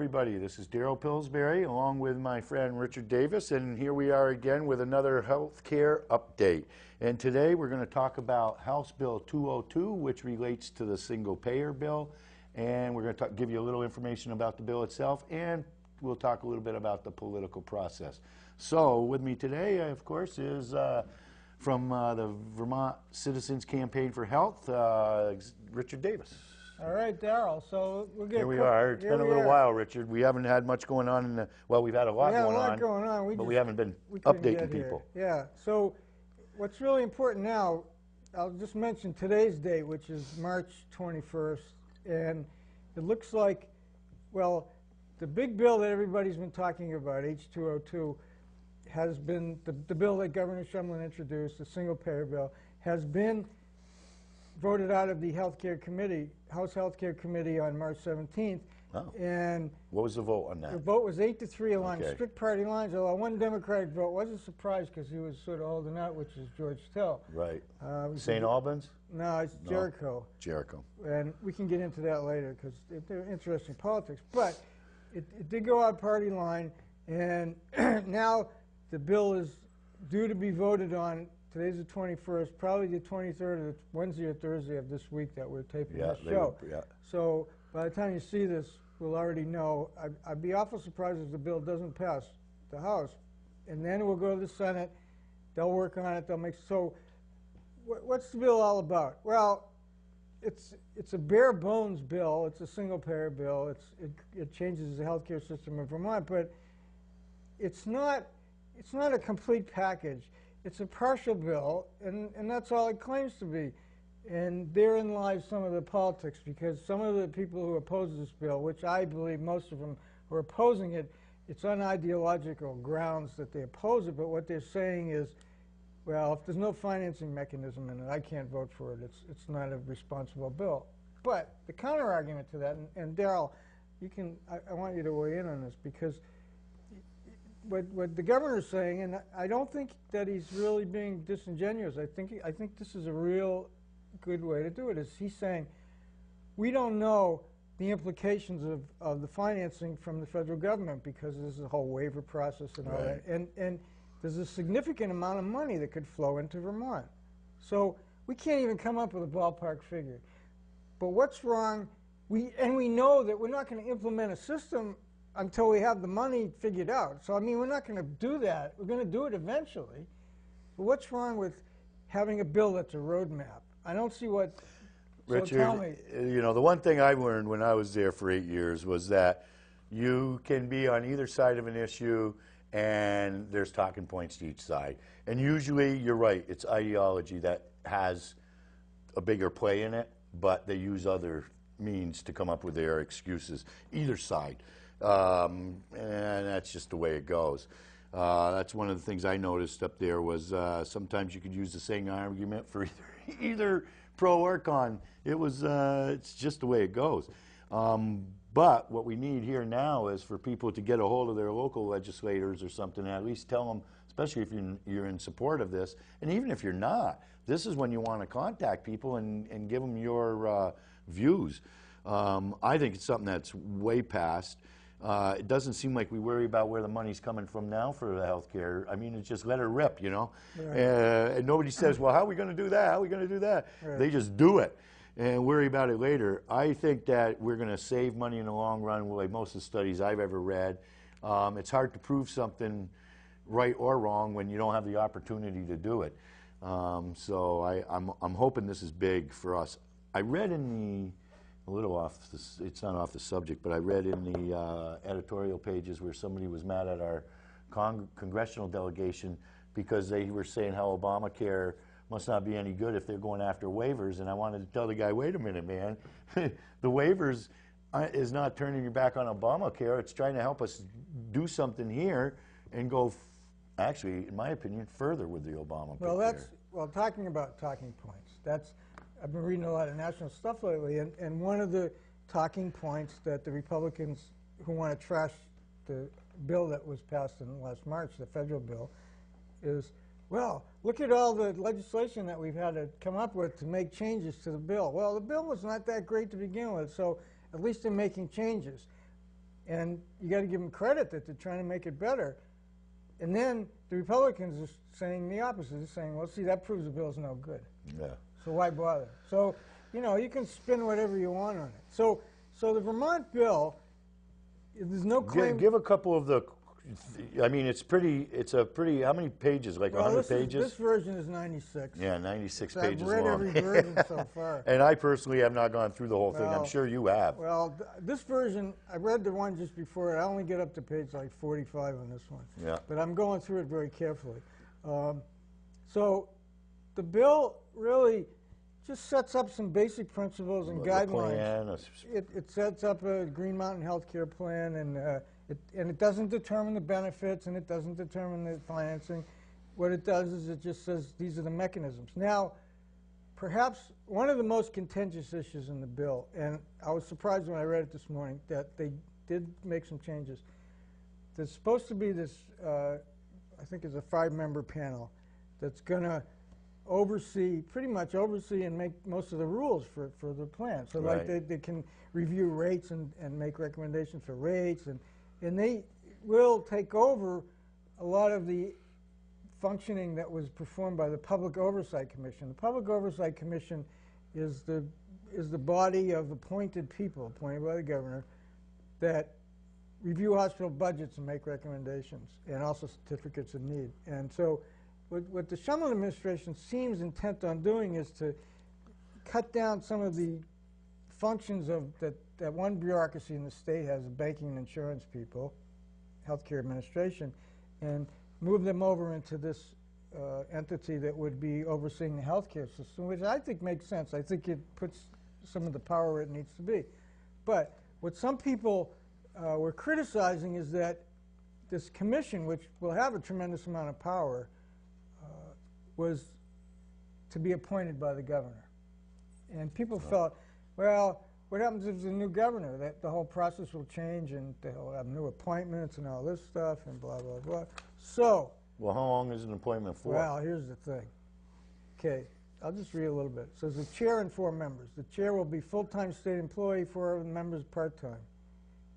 everybody. This is Daryl Pillsbury along with my friend Richard Davis, and here we are again with another healthcare update. And today we're going to talk about House Bill 202, which relates to the single payer bill, and we're going to give you a little information about the bill itself, and we'll talk a little bit about the political process. So with me today, of course, is from the Vermont Citizens Campaign for Health, Richard Davis. All right, Daryl. So we'll get. Here we are. It's been a little while, Richard. We haven't had much going on in the. Well, we've had a lot going on. But we haven't been updating people. Yeah. So, what's really important now? I'll just mention today's date, which is March 21st, and it looks like, well, the big bill that everybody's been talking about, H202, has been the bill that Governor Shumlin introduced, the single-payer bill, has been voted out of the Healthcare Committee, House Healthcare Committee on March 17th. Oh. And what was the vote on that? the vote was 8-3 along strict party lines, although one Democratic vote was a surprise because he was sort of holding out, which is George Till. Right. St. Albans? No, it's Jericho. Jericho. And we can get into that later because they're interesting politics. But it did go out party line, and now the bill is due to be voted on. Today's the 21st, probably the 23rd, or Wednesday or Thursday of this week that we're taping this show. So by the time you see this, we'll already know. I'd be awful surprised if the bill doesn't pass the House. And then we'll go to the Senate. They'll work on it. They'll make so. What's the bill all about? Well, it's a bare bones bill. It's a single payer bill. It changes the healthcare system in Vermont, but it's not a complete package. It's a partial bill, and that's all it claims to be. And therein lies some of the politics, because some of the people who oppose this bill, which I believe most of them who are opposing it, it's on ideological grounds that they oppose it, but what they're saying is, well, if there's no financing mechanism in it, I can't vote for it. It's not a responsible bill. But the counter-argument to that, and Daryl, I want you to weigh in on this, because what the governor's saying, and I don't think that he's really being disingenuous. I think this is a real good way to do it. Is he's saying we don't know the implications of the financing from the federal government because there's a whole waiver process and all that, and there's a significant amount of money that could flow into Vermont. So we can't even come up with a ballpark figure. But what's wrong? We know that we're not going to implement a system until we have the money figured out. So, I mean, we're not going to do that. We're going to do it eventually. But what's wrong with having a bill that's a roadmap? I don't see what... Richard, so tell me. You know, the one thing I learned when I was there for 8 years was that you can be on either side of an issue and there's talking points to each side. And usually, you're right, it's ideology that has a bigger play in it, but they use other means to come up with their excuses, either side. And that's just the way it goes. That's one of the things I noticed up there was sometimes you could use the same argument for either pro or con. It's just the way it goes. But what we need here now is for people to get a hold of their local legislators or something, and at least tell them, especially if you're in support of this, and even if you're not, this is when you want to contact people and give them your views. I think it's something that's way past. It doesn't seem like we worry about where the money's coming from now for the health care. I mean, it's just let it rip, you know. Right. And nobody says, well, how are we going to do that? How are we going to do that? Right. They just do it and worry about it later. I think that we're going to save money in the long run, like most of the studies I've ever read. It's hard to prove something right or wrong when you don't have the opportunity to do it. So I'm hoping this is big for us. I read in the... a little off, it's not off the subject, but I read in the editorial pages where somebody was mad at our congressional delegation because they were saying how Obamacare must not be any good if they're going after waivers, and I wanted to tell the guy, wait a minute, man, the waivers is not turning your back on Obamacare, it's trying to help us do something here and go, actually, in my opinion, further with the Obamacare. Well, talking about talking points, I've been reading a lot of national stuff lately, and one of the talking points that the Republicans who want to trash the bill that was passed in last March, the federal bill, is, well, look at all the legislation that we've had to come up with to make changes to the bill. Well, the bill was not that great to begin with, so at least they're making changes. and you got to give them credit that they're trying to make it better. And then the Republicans are saying the opposite. They're saying, well, see, that proves the bill's no good. Yeah. So why bother? So, you know, you can spin whatever you want on it. So the Vermont bill, there's no claim. Give a couple of the, I mean, it's a pretty, how many pages? Like 100 pages? This version is 96. Yeah, 96 So pages long. I've read every version so far. And I personally have not gone through the whole thing. I'm sure you have. Well, this version, I read the one just before it. I only get up to page like 45 on this one. Yeah. But I'm going through it very carefully. So the bill really just sets up some basic principles and guidelines. It sets up a Green Mountain Healthcare plan, and it doesn't determine the benefits, and it doesn't determine the financing. What it does is it just says these are the mechanisms. Now, perhaps one of the most contentious issues in the bill, and I was surprised when I read it this morning, that they did make some changes. There's supposed to be this, I think it's a 5-member panel that's going to pretty much oversee and make most of the rules for the plan. So right. like they can review rates and make recommendations for rates, and they will take over a lot of the functioning that was performed by the Public Oversight Commission. The Public Oversight Commission is the body of appointed people, appointed by the governor, that review hospital budgets and make recommendations, and also certificates of need. And so what the Shumlin administration seems intent on doing is to cut down some of the functions of that one bureaucracy in the state has, banking and insurance people, healthcare administration, and move them over into this entity that would be overseeing the healthcare system, which I think makes sense. I think it puts some of the power where it needs to be. But what some people were criticizing is that this commission, which will have a tremendous amount of power, was to be appointed by the governor. And people felt, well, what happens if there's a new governor? That the whole process will change, and they'll have new appointments and all this stuff, and blah, blah, blah. So, well, how long is an appointment for? Well, here's the thing. Okay, I'll just read a little bit. It says the chair and 4 members. The chair will be full-time state employee, 4 of the members part-time.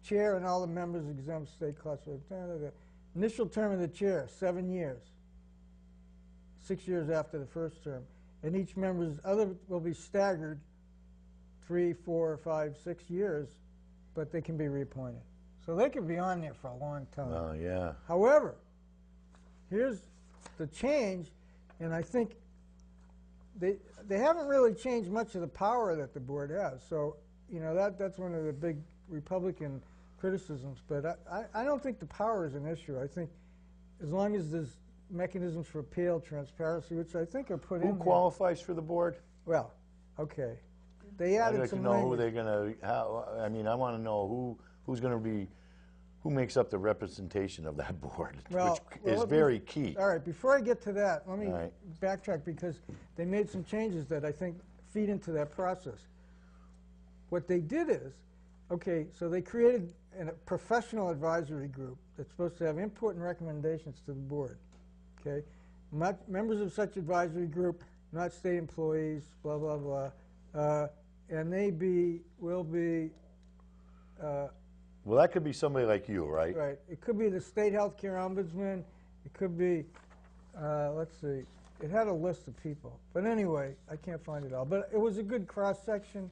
Chair and all the members exempt state classified. Initial term of the chair, 7 years. 6 years after the first term. And each member's other will be staggered 3, 4, 5, 6 years, but they can be reappointed. So they can be on there for a long time. Oh, yeah. However, here's the change, and I think they haven't really changed much of the power that the board has. So, you know, that's one of the big Republican criticisms. But I don't think the power is an issue. I think as long as there's mechanisms for appeal, transparency, which I think are put in. Who qualifies for the board? Well, okay. They added I'd like some to know language. who they're going to, I mean, I want to know who's going to be, who makes up the representation of that board, which is very key. All right, before I get to that, let me All right. backtrack, because they made some changes that I think feed into that process. What they did is, okay, so they created a professional advisory group that's supposed to have input and recommendations to the board. Okay, members of such advisory group, not state employees, blah, blah, blah, and they will be. Well, that could be somebody like you, right? Right. It could be the state healthcare ombudsman. It could be, let's see, it had a list of people. But anyway, I can't find it all. But it was a good cross-section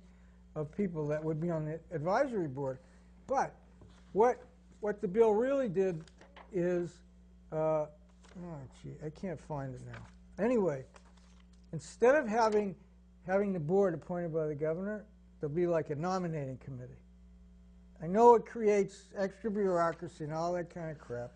of people that would be on the advisory board. But what the bill really did is, oh, gee, I can't find it now. Anyway, instead of having the board appointed by the governor, there'll be like a nominating committee. I know it creates extra bureaucracy and all that kind of crap.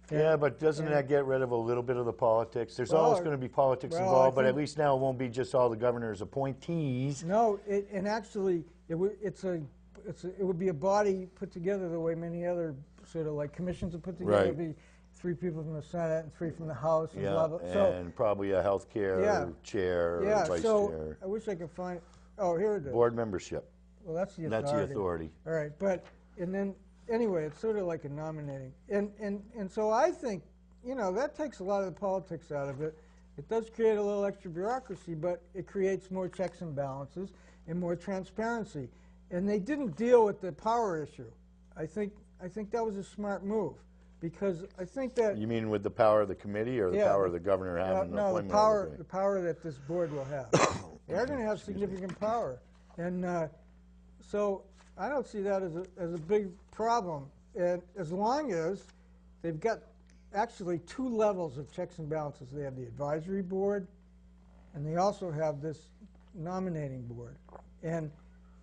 Yeah, but doesn't that get rid of a little bit of the politics? There's always going to be politics involved, but at least now it won't be just all the governor's appointees. No, and actually, it would be a body put together the way many other sort of like commissions are put together. Right. It'd be 3 people from the Senate and 3 from the House. And Yeah, blah, blah. and probably a healthcare chair or vice chair. I wish I could find. Oh, here it is. Board membership. Well, that's the authority. That's the authority. All right, but and then anyway, it's sort of like a nominating, and so I think, you know, that takes a lot of the politics out of it. It does create a little extra bureaucracy, but it creates more checks and balances and more transparency. And they didn't deal with the power issue. I think I think that was a smart move, because I think that You mean with the power of the committee or the Yeah, power of the governor having an no, appointment? the power that this board will have. They're going to have significant power, and so I don't see that as a big problem. And as long as they've got actually two levels of checks and balances. They have the advisory board, and they also have this nominating board, and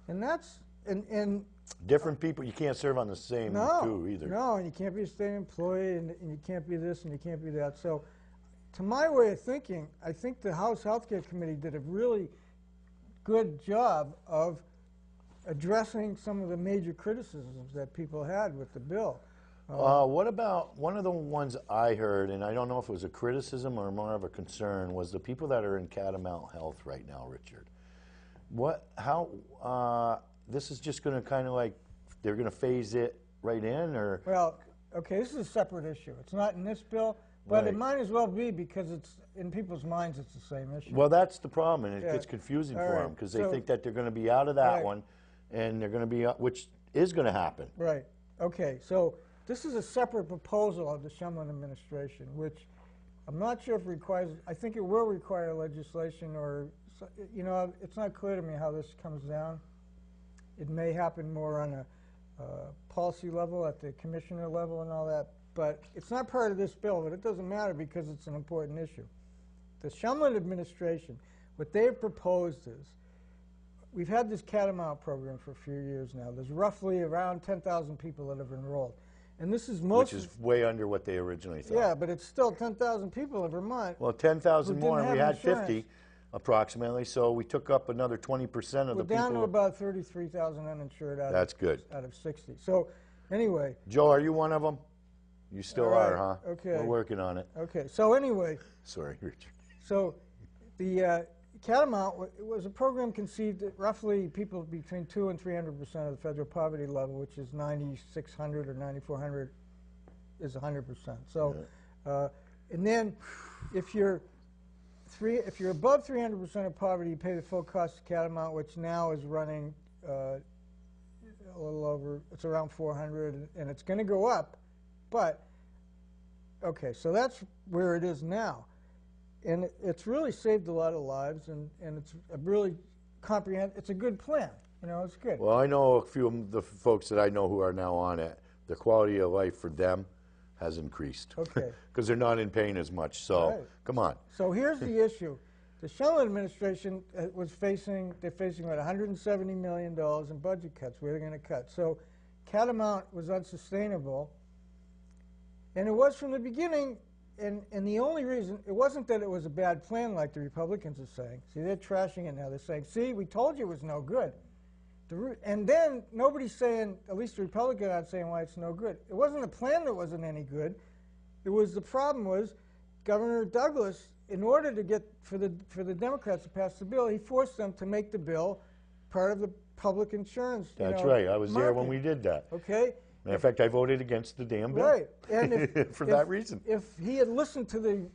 that's and Different people, you can't serve on the same two either. No, and you can't be a state employee, and you can't be this, and you can't be that. So, to my way of thinking, I think the House Healthcare Committee did a really good job of addressing some of the major criticisms that people had with the bill. What about one of the ones I heard, and I don't know if it was a criticism or more of a concern, was the people that are in Catamount Health right now, Richard. This is just going to kind of like, they're going to phase it right in, or? Well, okay, this is a separate issue. It's not in this bill, but it might as well be, because it's in people's minds it's the same issue. Well, that's the problem, and it gets confusing for them, because they think that they're going to be out of that one, and they're going to be, which is going to happen. Right. Okay, so this is a separate proposal of the Shumlin administration, which I'm not sure if it requires, I think it will require legislation, or, you know, it's not clear to me how this comes down. It may happen more on a policy level, at the commissioner level and all that, but it's not part of this bill, but it doesn't matter because it's an important issue. The Shumlin administration, what they've proposed is, we've had this Catamount program for a few years now. There's roughly around 10,000 people that have enrolled. And this is most... Which is way under what they originally thought. Yeah, but it's still 10,000 people in Vermont. Well, 10,000 more, and we had insurance. 50 approximately, so we took up another 20% of the people. We're down to about 33,000 uninsured That's good. Out of 60. So, anyway... Joe, are you one of them? You still are, huh? Okay. We're working on it. Okay, so anyway... Sorry, Richard. So, the Catamount was a program conceived at roughly people between 200% and 300% of the federal poverty level, which is 9,600 or 9,400 is 100%. So, and then if you're above 300% of poverty, you pay the full cost of Catamount, which now is running a little over, it's around 400, and it's going to go up. But, okay, so that's where it is now. And it's really saved a lot of lives, and it's a really it's a good plan. You know, it's good. Well, I know a few of the folks that I know who are now on it. The quality of life for them has increased. Okay. Because they're not in pain as much, so come on. So here's the issue. The Shumlin administration they're facing what, $170 million in budget cuts. Where they're going to cut. So Catamount was unsustainable, and it was from the beginning. And the only reason, it wasn't that it was a bad plan like the Republicans are saying. See, they're trashing it now. They're saying, see, we told you it was no good. And then nobody's saying, at least the Republicans aren't saying why it's no good. It wasn't a plan that wasn't any good. The problem was Governor Douglas, in order to get, for the Democrats to pass the bill, he forced them to make the bill part of the public insurance. That's right. I was there when we did that. Okay. Matter of fact, I voted against the damn bill. Right. And for that reason. If he had listened to the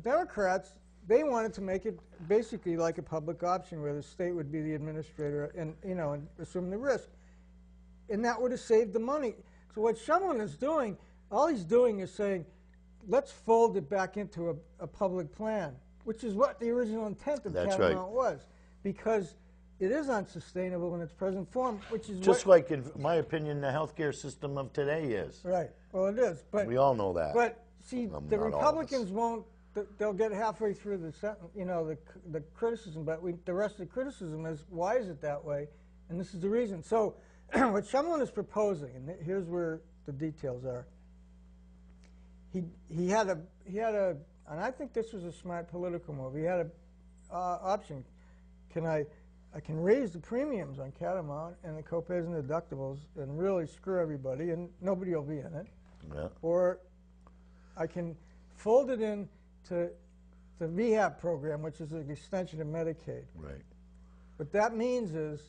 Democrats, they wanted to make it basically like a public option where the state would be the administrator and, you know, and assume the risk. And that would have saved the money. So what Shumlin is doing, all he's doing is saying, let's fold it back into a public plan, which is what the original intent of Catamount was. Because it is unsustainable in its present form, which is just like, in my opinion, the healthcare system of today is. Right. Well, it is. But we all know that. But see, the Republicans won't. They'll get halfway through the sentence, you know, the criticism. But the rest of the criticism is, why is it that way? And this is the reason. So, what Shumlin is proposing, and here's where the details are. He had a, and I think this was a smart political move. He had a option. I can raise the premiums on Catamount and the copays and deductibles and really screw everybody, and nobody will be in it. Yeah. Or I can fold it in to the rehab program, which is an extension of Medicaid. Right. What that means is,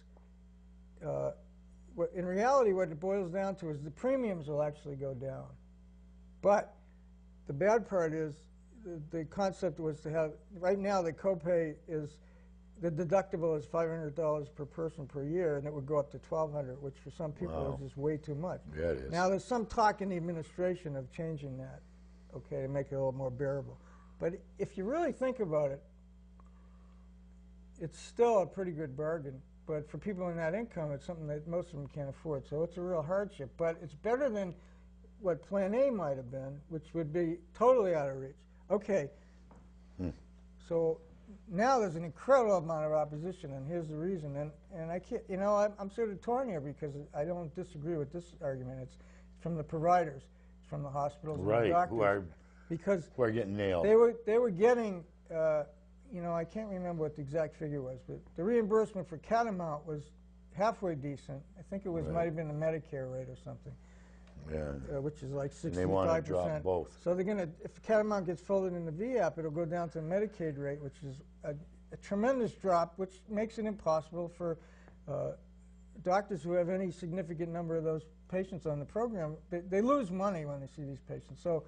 in reality, what it boils down to is the premiums will actually go down. But the bad part is the concept was to have, right now the copay is the deductible is $500 per person per year, and it would go up to $1,200, which for some people is just way too much. Yeah, it is. Now, there's some talk in the administration of changing that, okay, to make it a little more bearable. But if you really think about it, it's still a pretty good bargain. But for people in that income, it's something that most of them can't afford. So it's a real hardship. But it's better than what Plan A might have been, which would be totally out of reach. Okay, so now there's an incredible amount of opposition, and here's the reason. And I can't, you know, I'm sort of torn here because I don't disagree with this argument. It's from the providers, it's from the hospitals, and the doctors, who are getting nailed. They were getting, you know, I can't remember what the exact figure was, but the reimbursement for Catamount was halfway decent. I think it was might have been the Medicare rate or something. Yeah. Which is like 65%. And they want to drop both. So they're going to, if Catamount gets folded in the VAP, it'll go down to the Medicaid rate, which is a tremendous drop, which makes it impossible for doctors who have any significant number of those patients on the program. They lose money when they see these patients. So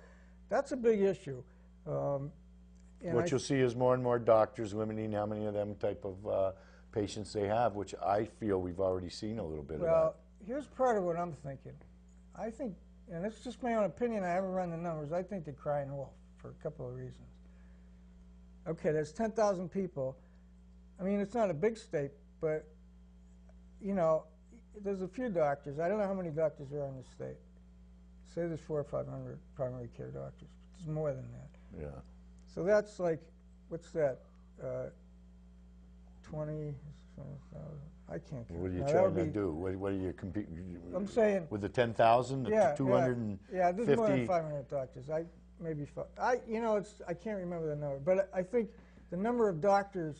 that's a big issue. What you'll see is more and more doctors limiting how many of them type of patients they have, which I feel we've already seen a little bit of that. Well, here's part of what I'm thinking. I think, and it's just my own opinion, I haven't run the numbers, I think they're crying wolf for a couple of reasons. Okay, there's 10,000 people. I mean, it's not a big state, but, you know, there's a few doctors. I don't know how many doctors are in the state. Say there's 400 or 500 primary care doctors. It's more than that. Yeah. So that's like, what's that, 20,000? I can't count. What are you trying to do? What are you competing? I'm saying with the 10,000, the 250. Yeah, there's more than 500 doctors. You know, I can't remember the number, but I think the number of doctors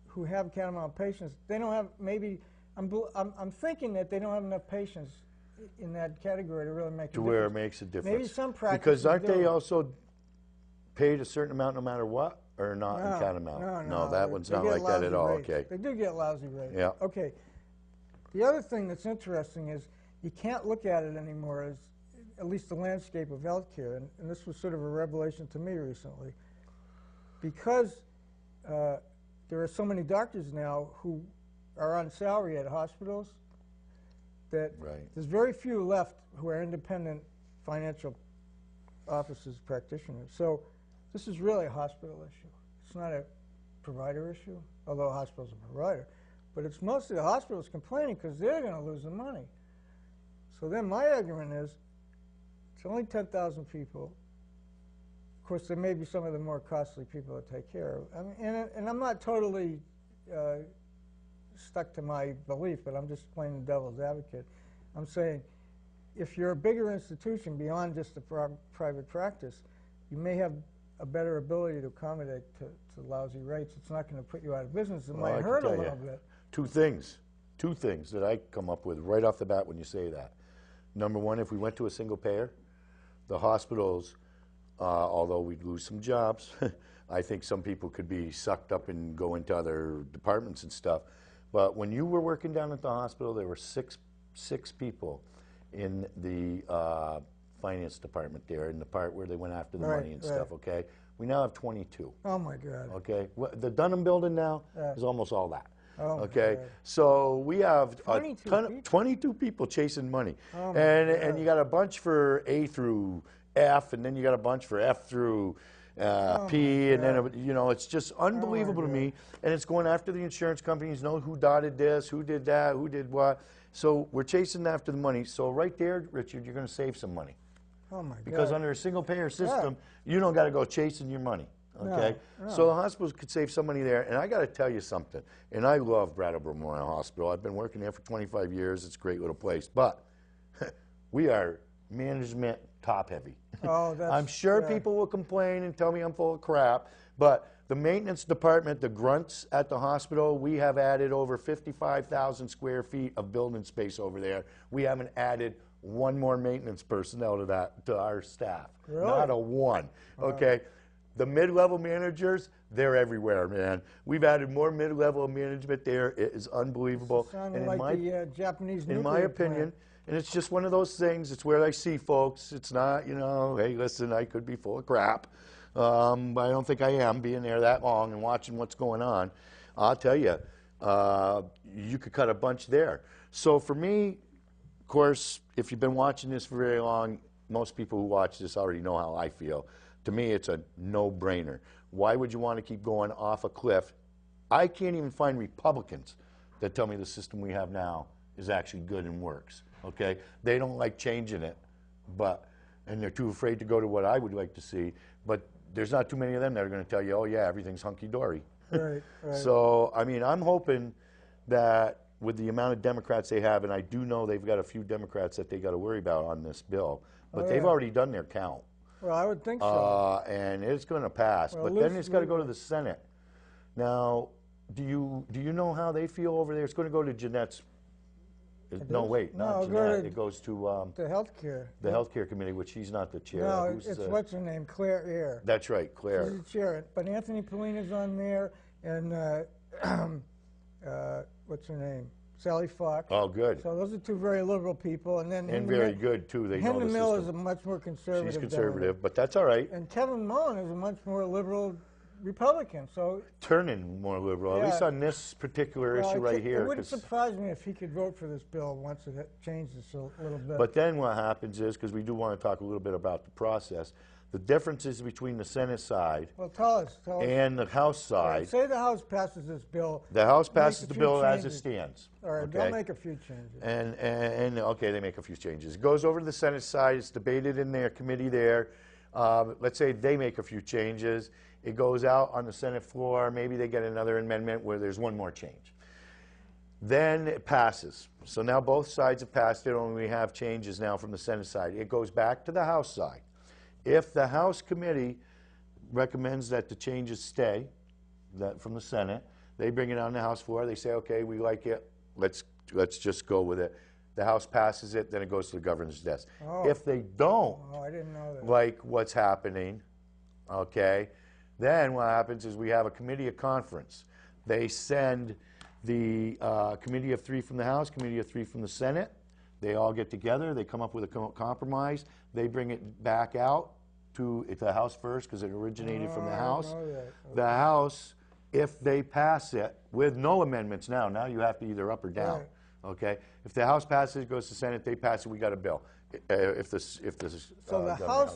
who have Catamount patients, they don't have. Maybe I'm thinking that they don't have enough patients in that category to really make a difference. To where it makes a difference. Maybe some practices because aren't they also paid a certain amount no matter what? Or not in Catamount? No, that one's not like that at all. Rates. Okay. They do get lousy rates. Yeah. Okay. The other thing that's interesting is you can't look at it anymore as at least the landscape of healthcare, and this was sort of a revelation to me recently, because there are so many doctors now who are on salary at hospitals that there's very few left who are independent financial offices practitioners. So this is really a hospital issue. It's not a provider issue, although a hospital's a provider. But it's mostly the hospitals complaining because they're going to lose the money. So then my argument is, it's only 10,000 people. Of course, there may be some of the more costly people to take care of. I mean, and I'm not totally stuck to my belief, but I'm just playing the devil's advocate. I'm saying, if you're a bigger institution beyond just the private practice, you may have a better ability to accommodate to lousy rates. It's not going to put you out of business. It might hurt a little bit. Two things that I come up with right off the bat when you say that. Number one, if we went to a single payer, the hospitals, although we'd lose some jobs, I think some people could be sucked up and go into other departments and stuff. But when you were working down at the hospital, there were six people in the finance department there, in the part where they went after the money and stuff, okay? We now have 22. Oh, my God. Okay? The Dunham building now is almost all that. Oh, okay? So we have 22 people chasing money. Oh, and you got a bunch for A through F, and then you got a bunch for F through P, and then, you know, it's just unbelievable to me. And it's going after the insurance companies, know who dotted this, who did that, who did what. So we're chasing after the money. So right there, Richard, you're going to save some money. Oh, my God. Because under a single-payer system, you don't got to go chasing your money, okay? No. So the hospitals could save some money there. And I got to tell you something, and I love Brattleboro Memorial Hospital. I've been working there for 25 years. It's a great little place. But we are management top-heavy. Oh, I'm sure people will complain and tell me I'm full of crap, but the maintenance department, the grunts at the hospital, we have added over 55,000 square feet of building space over there. We haven't added one more maintenance personnel to our staff. Really? Not a one. Okay. The mid-level managers, they're everywhere, man. We've added more mid-level management there. It is unbelievable. Sounding like the Japanese nuclear in my opinion, and it's just one of those things. It's where I see folks. It's not, you know, hey, listen, I could be full of crap. But I don't think I am, being there that long and watching what's going on. I'll tell you, you could cut a bunch there. So for me, of course, if you've been watching this for very long, most people who watch this already know how I feel. To me, it's a no-brainer. Why would you want to keep going off a cliff? I can't even find Republicans that tell me the system we have now is actually good and works, okay? They don't like changing it, and they're too afraid to go to what I would like to see, but there's not too many of them that are going to tell you, oh yeah, everything's hunky-dory. Right, right. So, I mean, I'm hoping that with the amount of Democrats they have, and I do know they've got a few Democrats that they got to worry about on this bill, but they've already done their count. Well, I would think so. And it's going to pass, Well, but then it's got to go to the Senate. Now, do you know how they feel over there? It's going to go to Jeanette's. No, wait, No, not it'll go Jeanette. to It goes to the healthcare. the Healthcare Committee, which she's not the chair. No, Who's it's the- what's her name, Claire Eyre. That's right, Claire. She's the chair. But Anthony Polina's on there, and what's her name, Sally Fox. Oh, good. So those are two very liberal people, and then And very good, too. They know Hinda the Mill is system. a much more conservative. She's conservative, but that's all right. And Kevin Mullen is a much more liberal Republican. So Turning more liberal, at least on this particular issue right here. It wouldn't 'cause- surprise me if he could vote for this bill once it changes a little bit. But then what happens is, because we do want to talk a little bit about the process, the differences between the Senate side well, tell us. and the House side. Say the House passes this bill. The House make passes a the few bill as it changes. stands. All right, okay? they'll make a few changes. And okay, they make a few changes. It goes over to the Senate side. It's debated in their committee there. Let's say they make a few changes. It goes out on the Senate floor. Maybe they get another amendment where there's one more change. Then it passes. So now both sides have passed it, only we have changes now from the Senate side. It goes back to the House side. If the House committee recommends that the changes stay from the Senate, they bring it on the House floor. They say, okay, we like it. Let's just go with it. The House passes it, then it goes to the governor's desk. Oh. If they don't I didn't know that. like what's happening, okay, then what happens is we have a committee of conference. They send the committee of 3 from the House, committee of 3 from the Senate. They all get together. They come up with a compromise. They bring it back out to the House first because it originated from the House. I didn't know that. Okay. The House, if they pass it with no amendments now you have to either up or down. Right. Okay, if the House passes, it goes to Senate. They pass it. We got a bill. If the So the governor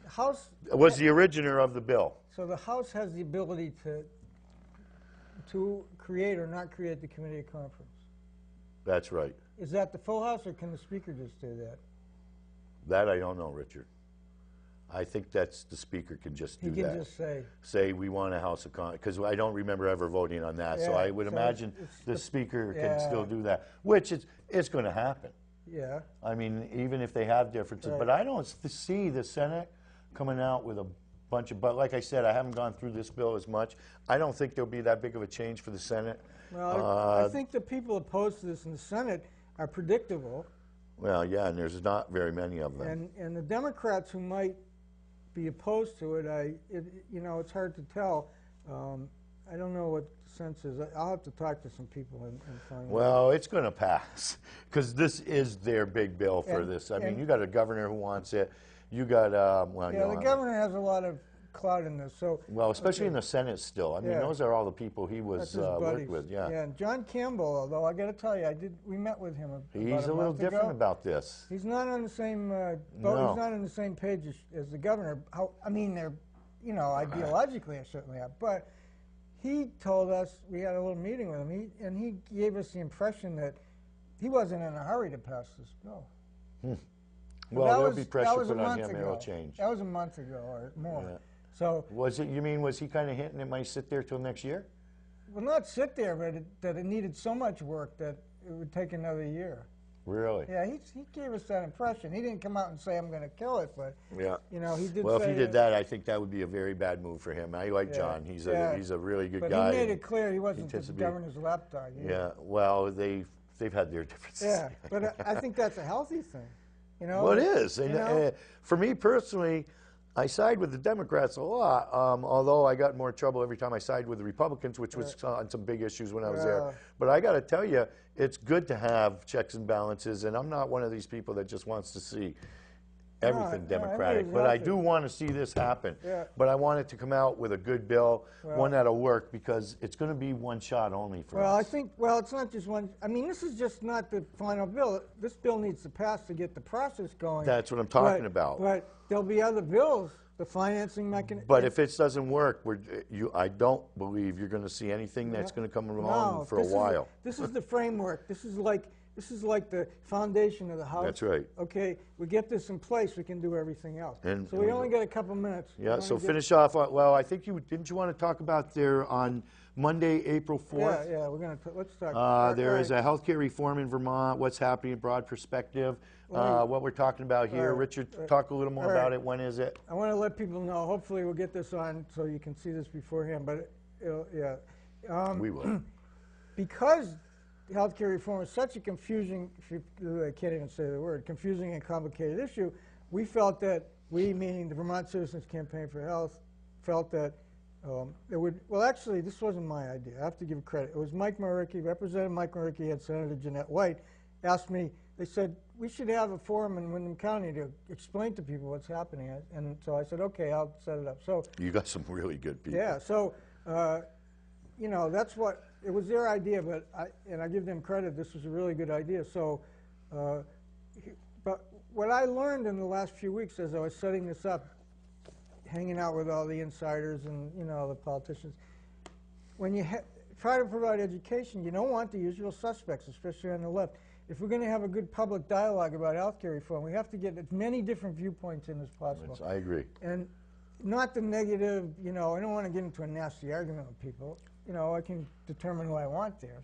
House was the originator of the bill. So the House has the ability to create or not create the committee of conference. That's right. Is that the full House, or can the Speaker just do that? That I don't know, Richard. I think that's the Speaker can just do He that. can just say. Say we want a House of Congress, because I don't remember ever voting on that. So Yeah, I would so imagine it's the Speaker can yeah. still do that, which it's going to happen. Yeah. I mean, even if they have differences. Right. But I don't see the Senate coming out with a bunch of, but like I said, I haven't gone through this bill as much. I don't think there'll be that big of a change for the Senate. Well, I think the people opposed to this in the Senate are predictable, Well, yeah, and there's not very many of them. and the Democrats who might be opposed to it, it's hard to tell. I don't know what the sense is. I'll have to talk to some people and find out. Well, it's going to pass because this is their big bill for And- this. I mean, and- you got a governor who wants it. You got, well, you Yeah, know, the governor has a lot of clout in this. So well, especially in the Senate still. I mean, Yeah. those are all the people he that's was his worked buddies. with. Yeah. And John Campbell, although I got to tell you, we met with him about He's a a little month different ago. about this. He's not on the same boat. No. He's not on the same page as the governor. They're, ideologically, I certainly are. But he told us, we had a little meeting with him, and he gave us the impression that he wasn't in a hurry to pass this bill. Well, That there'll was- be that pressure was a put on month him. ago. It'll change. That was a month ago or more. Yeah. So, Was he kind of hinting it might sit there till next year? well, not sit there, but that it needed so much work that it would take another year. Really? Yeah, he gave us that impression. He didn't come out and say, I'm going to kill it, but, Yeah. he did Well, say if he did that, I think that would be a very bad move for him. I like Yeah. John. He's Yeah. a really good But guy. he made and it clear he wasn't tends the to be- governor's lapdog. Yeah. Well, they've had their differences. Yeah, but I think that's a healthy thing. Well, it is. And You know? for me personally, I side with the Democrats a lot, although I got more trouble every time I sided with the Republicans, which was on some big issues when I was Yeah. there. But I got to tell you, it's good to have checks and balances, and I'm not one of these people that just wants to see everything no, democratic. everybody's But I healthy. do want to see this happen. Yeah. But I want it to come out with a good bill, Well- one that'll work, because it's going to be one shot only for Well, I us. think, well, it's not just one. I mean, this is just not the final bill. This bill needs to pass to get the process going. That's what I'm talking about. But there'll be other bills, the financing mechanism. But if it doesn't work, I don't believe you're going to see anything that's going to come along for a while. This is the framework. This is like the foundation of the house. That's right. Okay, we get this in place, we can do everything else. And- so we only got a couple minutes. Yeah, We so wanna get- finish off, well, I think didn't you want to talk about there on Monday, April 4th? Yeah, we're going to, let's talk. There is a healthcare reform in Vermont, what's happening in broad perspective, what we're talking about here. Right. Richard, talk a little more All about right. it. When is it? I want to let people know, hopefully we'll get this on so you can see this beforehand, but yeah. We will. Because healthcare reform is such a confusing, I can't even say the word, confusing and complicated issue, we felt that, we meaning the Vermont Citizens Campaign for Health, felt that it would, well actually this wasn't my idea, I have to give credit. It was Mike Muricky, Representative Mike Muricky and Senator Jeanette White asked me, they said, we should have a forum in Windham County to explain to people what's happening. And so I said, okay, I'll set it up. So You got some really good people. yeah, so, you know, that's what, it was their idea, but I give them credit, this was a really good idea. So, but what I learned in the last few weeks as I was setting this up, hanging out with all the insiders and, you know, the politicians, when you try to provide education, you don't want the usual suspects, especially on the left. If we're going to have a good public dialogue about healthcare reform, we have to get as many different viewpoints in as possible. I agree. And not the negative, you know, I don't want to get into a nasty argument with people. You know, I can determine who I want there.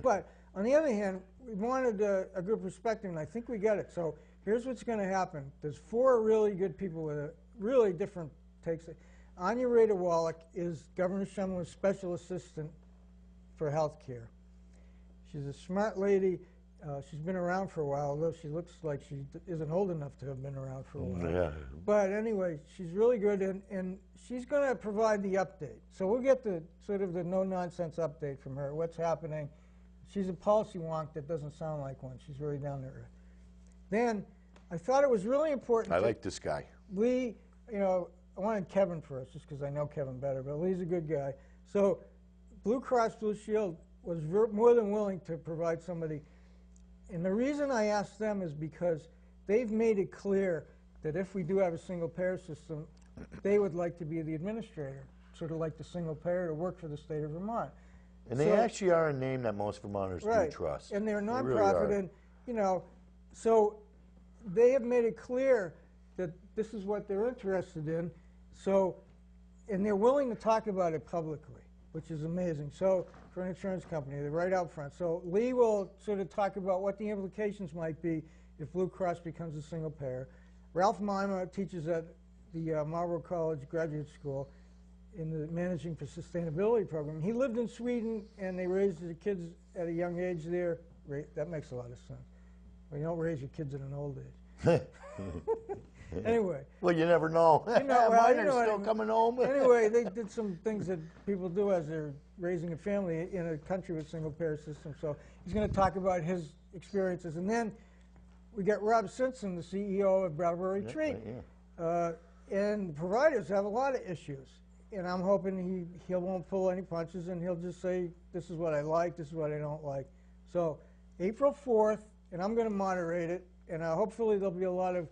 But on the other hand, we wanted a good perspective, and I think we got it. So here's what's going to happen. There's 4 really good people with a really different takes. Anya Rada Wallach is Governor Shumlin's special assistant for health care. She's a smart lady. She's been around for a while, although she looks like she isn't old enough to have been around for a while. Yeah. But anyway, she's really good, and she's going to provide the update. So we'll get the sort of the no-nonsense update from her, what's happening. She's a policy wonk that doesn't sound like one. She's really down to earth. Then I thought it was really important. I like this guy. Lee, you know, I wanted Kevin first, just because I know Kevin better, but Lee's a good guy. So Blue Cross Blue Shield was more than willing to provide somebody. And the reason I asked them is because they've made it clear that if we do have a single payer system, they would like to be the administrator, sort of like the single payer to work for the state of Vermont. And they actually are a name that most Vermonters do trust. And they're a They nonprofit, really are. and you know, so they have made it clear that this is what they're interested in. So, and they're willing to talk about it publicly, which is amazing. So, for an insurance company, they're right out front. So Lee will sort of talk about what the implications might be if Blue Cross becomes a single payer. Ralph Mima teaches at the Marlborough College Graduate School in the Managing for Sustainability program. He lived in Sweden, and they raised their kids at a young age there. That makes a lot of sense. Well, you don't raise your kids at an old age. Anyway. Well, you never know. You know, well, Mine you are know what I still mean. coming home. Anyway, they did some things that people do as they're raising a family in a country with single-payer system. So he's going to talk about his experiences. And then we got Rob Simpson, the CEO of Brattleboro Retreat. And the providers have a lot of issues. And I'm hoping he won't pull any punches, and he'll just say, this is what I like, this is what I don't like. So April 4th, and I'm going to moderate it, and hopefully there'll be a lot of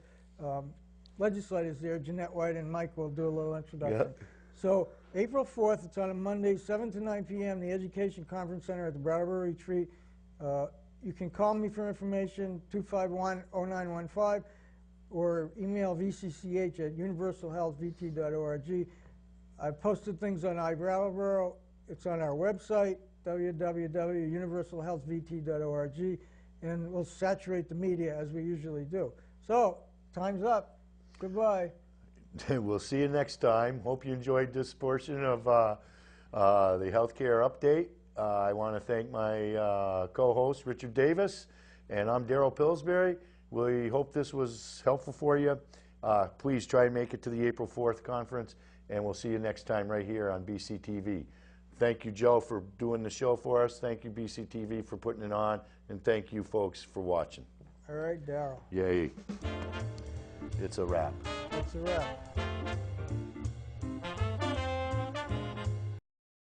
legislators there. Jeanette White and Mike will do a little introduction. Yep. So April 4th, it's on a Monday, 7 to 9 p.m., the Education Conference Center at the Brattleboro Retreat. You can call me for information, 251-0915, or email vcch@universalhealthvt.org. I've posted things on iBrattleboro. It's on our website, www.universalhealthvt.org, and we'll saturate the media as we usually do. So, time's up. Goodbye. We'll see you next time. Hope you enjoyed this portion of the healthcare update. I want to thank my co-host, Richard Davis, and I'm Daryl Pillsbury. We hope this was helpful for you. Please try and make it to the April 4th conference, and we'll see you next time right here on BCTV. Thank you, Joe, for doing the show for us. Thank you, BCTV, for putting it on, and thank you, folks, for watching. All right, Daryl. Yay. It's a wrap. It's a wrap.